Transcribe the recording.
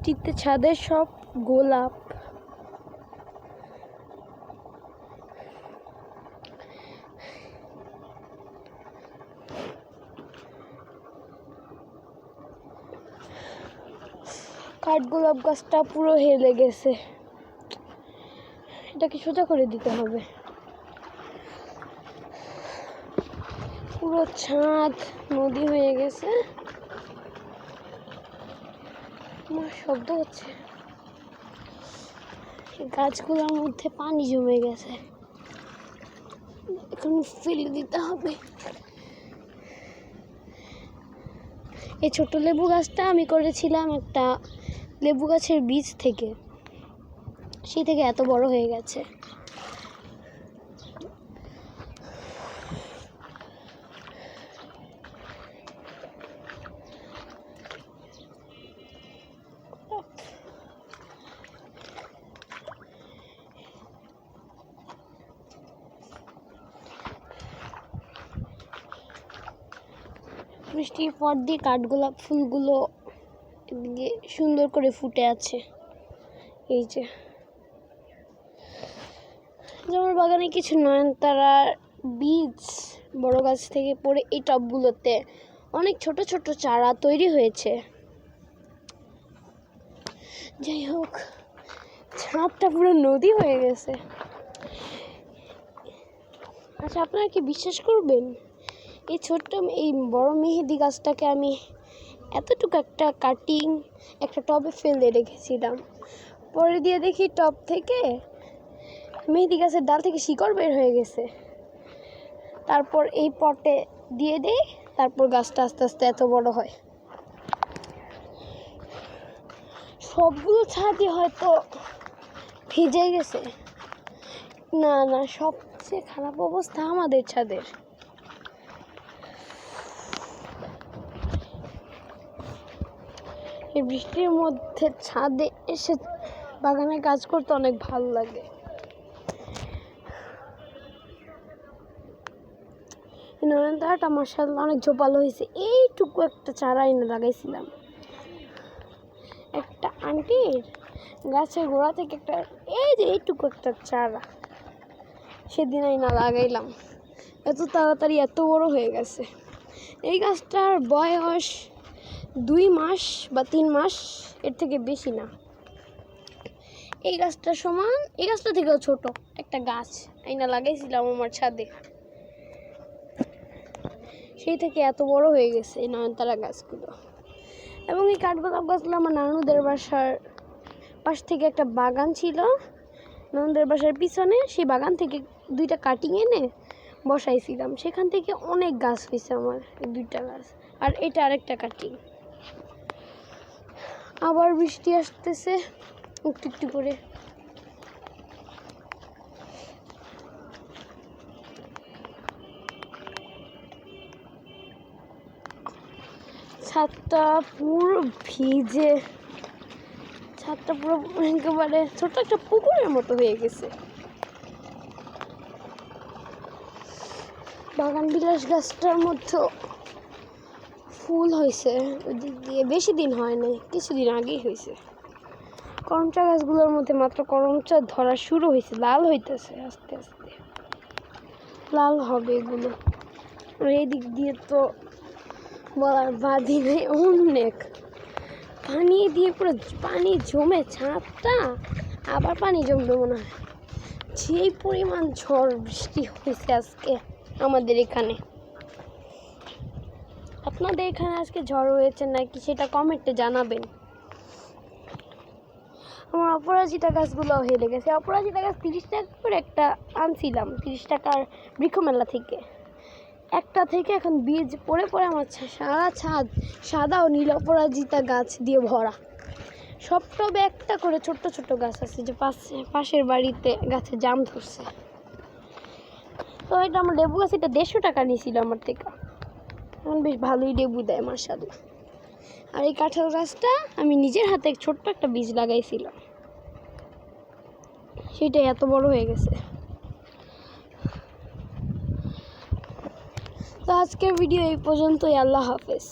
বৃষ্টিতে ছাদের সব গোলাপ। কাঠগোলাপ গাছটা পুরো হেলে গেছে, এটাকে সোজা করে দিতে হবে। পুরো ছাদ নদী হয়ে গেছে। আমার শব্দ হচ্ছে, গাছগুলোর মধ্যে পানি জমে গেছে, এখন ফেলে দিতে হবে। এই ছোট লেবু গাছটা আমি করেছিলাম একটা লেবু গাছের বীজ থেকে, সেই থেকে এত বড় হয়ে গেছে। বৃষ্টির পর দিয়ে কাঠগোলাপ ফুলগুলো এদিকে সুন্দর করে ফুটে আছে। এই যে আমার বাগানে কিছু নয়নতারার বীজ বড় গাছ থেকে পড়ে এই টবগুলোতে অনেক ছোট ছোট চারা তৈরি হয়েছে। যাই হোক, ছাদটা পুরো নদী হয়ে গেছে। আচ্ছা, আপনারা কি বিশ্বাস করবেন, এই ছোট্ট এই বড় মেহেদি গাছটাকে আমি এতটুকু একটা কাটিং একটা টবে ফেলে রেখেছিলাম। পরে দিয়ে দেখি টব থেকে মেহেদি গাছের ডাল থেকে শিকড় বের হয়ে গেছে। তারপর এই পটে দিয়ে দেই, তারপর গাছটা আস্তে আস্তে এত বড় হয়। সবগুলো ছাদই হয়তো ভিজে গেছে। না না, সবচেয়ে খারাপ অবস্থা আমাদের ছাদের। এই বৃষ্টির মধ্যে ছাদে এসে বাগানে কাজ করতে অনেক ভালো লাগে। নয়নতারাটা মাশাআল্লাহ অনেক ঝোপালো হয়েছে। এইটুকু একটা চারা এনে লাগাইছিলাম একটা আন্টির গাছের গোড়া থেকে, একটা এই যে এইটুকু একটা চারা সেদিন আইনা লাগাইলাম। এত তাড়াতাড়ি এত বড় হয়ে গেছে। এই গাছটার বয়স 2 মাস বা 3 মাস, এর থেকে বেশি না। এই গাছটার সমান, এই গাছটা থেকেও ছোট একটা গাছ আইনা লাগাইছিলাম আমার ছাদে, সেই থেকে এত বড় হয়ে গেছে এই নয়নতারা গাছগুলো। এবং এই কাঠগোলাপ গাছগুলো আমার নানুদের বাসার পাশ থেকে একটা বাগান ছিল, নানুদের বাসার পিছনে, সেই বাগান থেকে 2টা কাটিং এনে বসাইছিলাম। সেখান থেকে অনেক গাছ হয়েছে আমার, এই 2টা গাছ। আর এটা আরেকটা কাটিং। আবার বৃষ্টি আসতেছে একটু একটু করে। ছাদটা পুরো ভিজে, ছাদটা পুরো একেবারে ছোট একটা পুকুরের মতো হয়ে গেছে। বাগান বিলাস গাছটার মধ্যে ফুল হয়েছে, ওদিক দিয়ে বেশি দিন হয় নাই, কিছুদিন আগেই হয়েছে। করমচা গাছগুলোর মধ্যে মাত্র করমচা ধরা শুরু হয়েছে, লাল হইতেছে আস্তে আস্তে, লাল হবে এগুলো। আর এই দিক দিয়ে তো বলার বাদি নেই, অনেক পানি দিয়ে পুরো পানি জমে ছাদটা, আবার পানি জমবে মনে হয়। যেই পরিমাণ ঝড় বৃষ্টি হয়েছে আজকে আমাদের এখানে। আপনাদের এখানে আজকে ঝড় হয়েছে নাকি সেটা কমেন্টে জানাবেন। আমার অপরাজিতা গাছগুলো হেলে গেছে। অপরাজিতা গাছ 30 টাকা করে একটা আনছিলাম, 30 টাকার বৃক্ষ মেলা থেকে। একটা থেকে এখন বীজ পড়ে পড়ে আমার সারা ছাদ সাদা ও নীল অপরাজিতা গাছ দিয়ে ভরা। সব টবে একটা করে ছোট্ট ছোট্ট গাছ আছে, যে পাশের বাড়িতে গাছে জাম ধরছে। তো এটা আমার লেবু গাছ, এটা 150 টাকা নিয়েছিল আমার থেকে। এখন বেশ ভালোই লেবু দেয় মাশাআল্লাহ। আর এই কাঁঠাল গাছটা আমি নিজের হাতে ছোট্ট একটা বীজ লাগাইছিলাম, সেটা এত বড় হয়ে গেছে। তো আজকের ভিডিও এই পর্যন্তই। আল্লাহ হাফেজ।